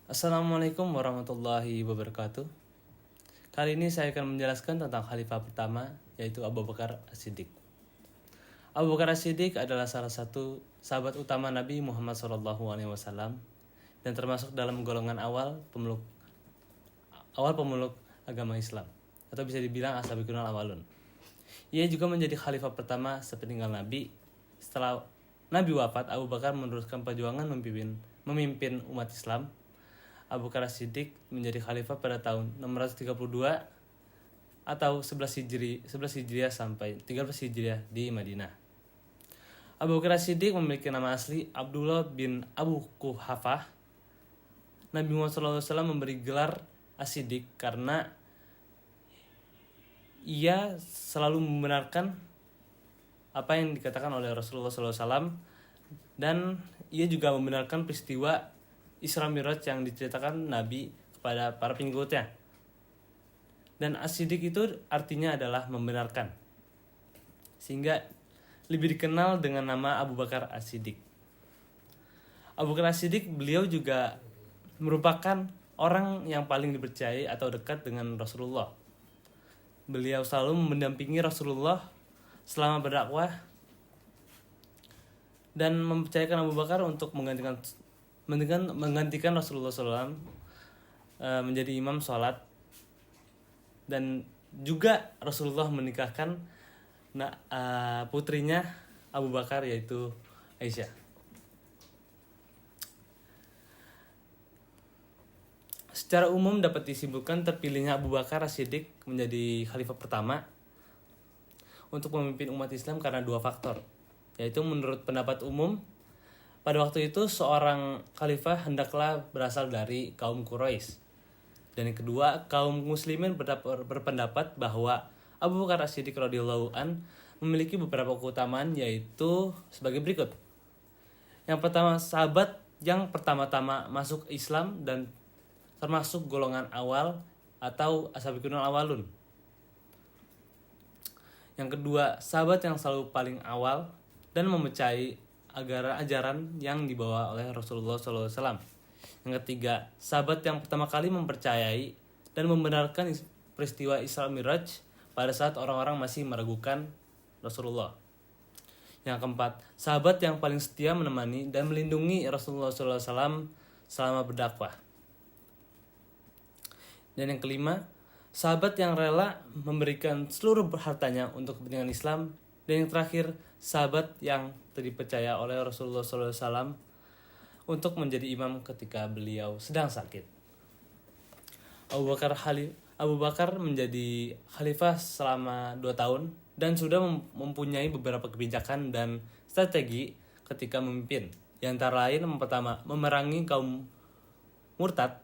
Assalamualaikum warahmatullahi wabarakatuh. Kali ini saya akan menjelaskan tentang khalifah pertama, yaitu Abu Bakar As-Siddiq. Abu Bakar As-Siddiq adalah salah satu sahabat utama Nabi Muhammad SAW dan termasuk dalam golongan awal pemeluk agama Islam, atau bisa dibilang as-sabiqunal awalun. Ia juga menjadi khalifah pertama sepeninggal Nabi. Setelah Nabi wafat, Abu Bakar meneruskan perjuangan memimpin umat Islam. Abu Bakar As-Siddiq menjadi khalifah pada tahun 632 atau 11 Hijriah sampai 13 Hijriah di Madinah. Abu Bakar As-Siddiq memiliki nama asli Abdullah bin Abu Quhafah. Nabi Muhammad SAW memberi gelar As-Siddiq karena ia selalu membenarkan apa yang dikatakan oleh Rasulullah SAW, dan ia juga membenarkan peristiwa Isra Mi'raj yang diceritakan Nabi kepada para pengikutnya. Dan As-Siddiq itu artinya adalah membenarkan, sehingga lebih dikenal dengan nama Abu Bakar As-Siddiq. Abu Bakar As-Siddiq, beliau juga merupakan orang yang paling dipercayai atau dekat dengan Rasulullah. Beliau selalu mendampingi Rasulullah selama berdakwah dan mempercayakan Abu Bakar untuk menggantikan Rasulullah SAW menjadi imam sholat, dan juga Rasulullah menikahkan putrinya Abu Bakar, yaitu Aisyah. Secara umum dapat disimpulkan terpilihnya Abu Bakar As-Siddiq menjadi khalifah pertama untuk memimpin umat Islam karena dua faktor, yaitu menurut pendapat umum, pada waktu itu seorang khalifah hendaklah berasal dari kaum Quraisy. Dan yang kedua, kaum muslimin berpendapat bahwa Abu Bakar As-Siddiq radhiyallahu an memiliki beberapa keutamaan, yaitu sebagai berikut. Yang pertama, sahabat yang pertama-tama masuk Islam dan termasuk golongan awal atau as-sabiqunal awalun. Yang kedua, sahabat yang selalu paling awal dan memecahai ajaran yang dibawa oleh Rasulullah SAW. Yang ketiga, sahabat yang pertama kali mempercayai dan membenarkan peristiwa Isra Mi'raj pada saat orang-orang masih meragukan Rasulullah. Yang keempat, sahabat yang paling setia menemani dan melindungi Rasulullah SAW selama berdakwah. Dan yang kelima, sahabat yang rela memberikan seluruh hartanya untuk kepentingan Islam. Dan yang terakhir, sahabat yang dipercaya oleh Rasulullah SAW untuk menjadi imam ketika beliau sedang sakit. Abu Bakar menjadi khalifah selama 2 tahun dan sudah mempunyai beberapa kebijakan dan strategi ketika memimpin. Di antara lain, yang pertama, memerangi kaum murtad.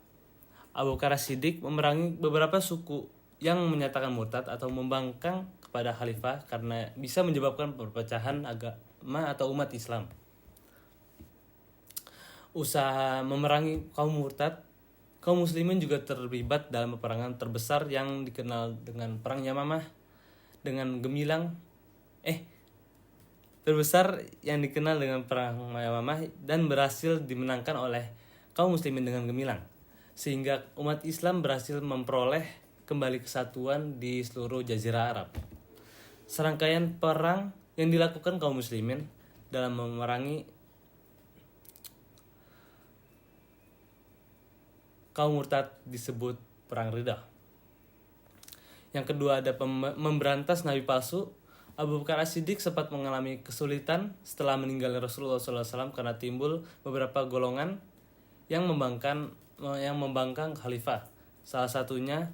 Abu Bakar As-Siddiq memerangi beberapa suku yang menyatakan murtad atau membangkang kepada khalifah karena bisa menyebabkan perpecahan agama atau umat Islam. Usaha memerangi kaum murtad, kaum muslimin juga terlibat dalam peperangan terbesar yang dikenal dengan Perang Yamamah dengan gemilang terbesar yang dikenal dengan Perang Yamamah dan berhasil dimenangkan oleh kaum muslimin dengan gemilang, sehingga umat Islam berhasil memperoleh kembali kesatuan di seluruh Jazirah Arab. Serangkaian perang yang dilakukan kaum muslimin dalam memerangi kaum murtad disebut Perang Ridha. Yang kedua, ada memberantas nabi palsu. Abu Bakar As-Siddiq sempat mengalami kesulitan setelah meninggalnya Rasulullah SAW karena timbul beberapa golongan yang membangkang khalifah. Salah satunya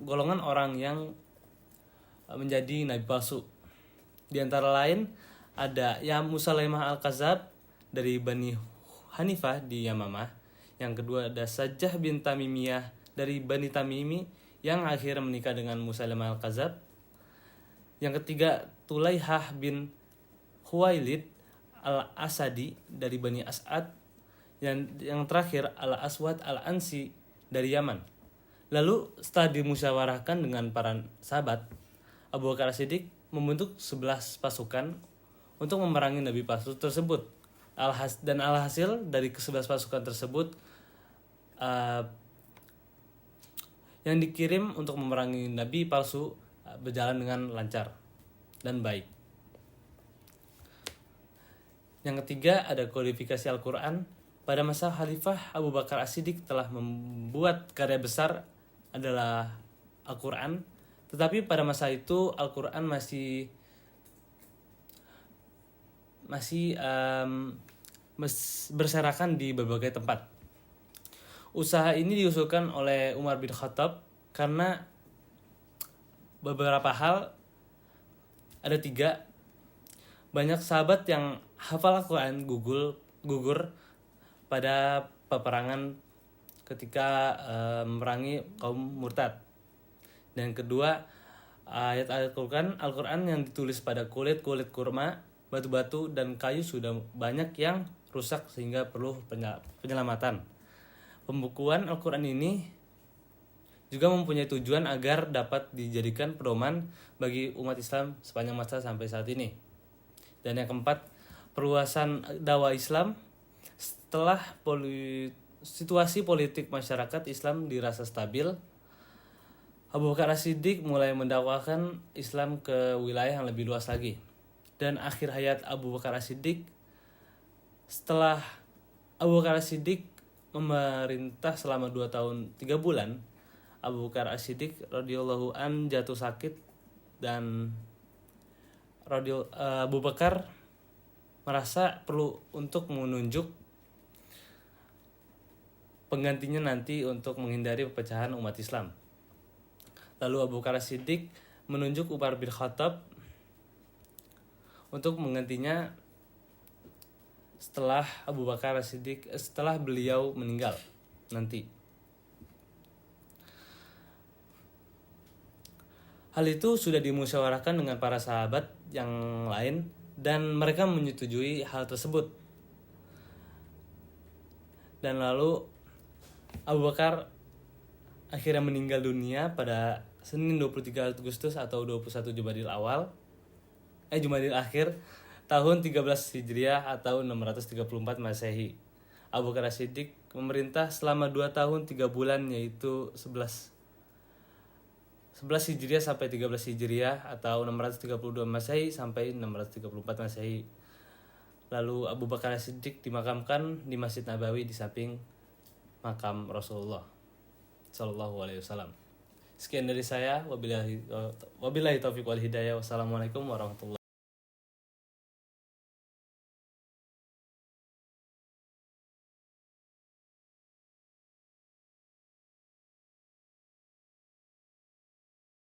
golongan orang yang menjadi nabi palsu. Di antara lain ada Musailamah Al-Kadzab dari Bani Hanifah di Yamamah. Yang kedua ada Sajjah bin Tamimiyah dari Bani Tamimi yang akhirnya menikah dengan Musailamah Al-Kadzab. Yang ketiga, Tulaihah bin Khuwailid Al-Asadi dari Bani As'ad. Yang terakhir, Al-Aswad Al-Ansi dari Yaman. Lalu setelah dimusyawarahkan dengan para sahabat, Abu Bakar As-Siddiq membentuk 11 pasukan untuk memerangi nabi palsu tersebut. Dan alhasil dari ke-11 pasukan tersebut, uh, yang dikirim untuk memerangi nabi palsu berjalan dengan lancar dan baik. Yang ketiga ada kodifikasi Al-Quran. Pada masa Khalifah Abu Bakar As-Siddiq telah membuat karya besar adalah Al-Quran. Tetapi pada masa itu Al-Quran masih berserakan di berbagai tempat. Usaha ini diusulkan oleh Umar bin Khattab karena beberapa hal. Ada 3. Banyak sahabat yang hafal Al-Quran gugur pada peperangan ketika memerangi kaum murtad. Dan kedua, ayat Al-Quran yang ditulis pada kulit kurma, batu-batu dan kayu sudah banyak yang rusak sehingga perlu penyelamatan. Pembukuan Al-Quran ini juga mempunyai tujuan agar dapat dijadikan pedoman bagi umat Islam sepanjang masa sampai saat ini. Dan yang keempat, perluasan dakwah Islam. Setelah situasi politik masyarakat Islam dirasa stabil, Abu Bakar As-Siddiq mulai mendakwahkan Islam ke wilayah yang lebih luas lagi. Dan akhir hayat Abu Bakar As-Siddiq, setelah Abu Bakar As-Siddiq memerintah selama 2 tahun 3 bulan, Abu Bakar As-Siddiq radhiyallahu an jatuh sakit dan Abu Bakar merasa perlu untuk menunjuk penggantinya nanti untuk menghindari perpecahan umat Islam. Lalu Abu Bakar As-Siddiq menunjuk Umar bin Khattab untuk menggantinya setelah Abu Bakar As-Siddiq setelah beliau meninggal nanti. Hal itu sudah dimusyawarahkan dengan para sahabat yang lain dan mereka menyetujui hal tersebut. Dan lalu Abu Bakar akhirnya meninggal dunia pada Senin 23 Agustus atau 21 Jumadil Akhir tahun 13 Hijriah atau 634 Masehi. Abu Bakar As-Siddiq memerintah selama 2 tahun 3 bulan yaitu 11 Hijriah sampai 13 Hijriah atau 632 Masehi sampai 634 Masehi. Lalu Abu Bakar As-Siddiq dimakamkan di Masjid Nabawi di samping makam Rasulullah sallallahu alaihi wasallam. Sekian dari saya, wabillahi taufiq wal hidayah. Wassalamualaikum warahmatullahi wabarakatuh.